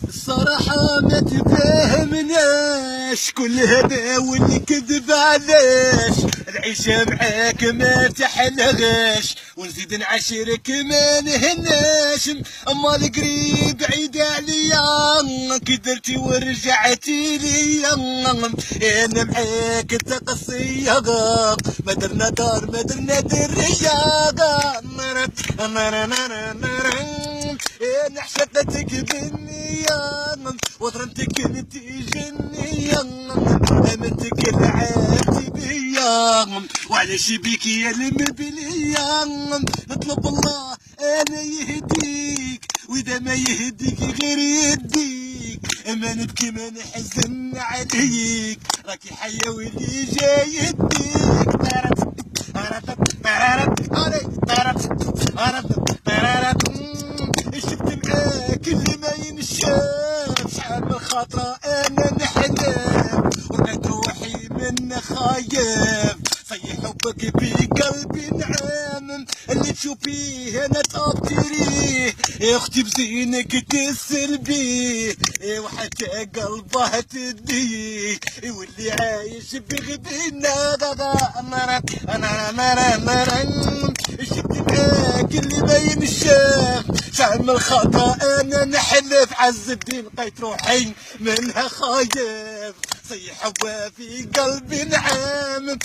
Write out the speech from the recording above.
الصراحة ما تفهمناش كل هذا واللي كذب علاش. العيشة معاك ما تحلغاش ونزيد نعاشرك ما نهناش. اما القريب عيد عليا كي درتي ورجعتي ليا. انا معاك تقصية ما درنا دار ما درنا درية. انا عشقتك بالنية وضربتك انت جنية. امنتك لعبتي بيا وعلاش بيك يا المبلية. نطلب الله انا يهديك واذا ما يهديك غير يديك. ما نبكي ما نحزن عليك راكي حية واللي جاي يديك. شفت معاك اللي ما ينشاف شحال من خاطرة انا نحلم ولقيت روحي من خايف. صيح حبك في قلبي نعام اللي تشوفيه انا تابتريه. يا اختي بزينك تسل بيه وحتى قلبه تديه واللي عايش بغبينا. شفت معاك اللي ما ينشاف شحال من خطأ انا نحلف. عز الدين لقيت روحي منها خايف. صيح حبها في قلبي نعام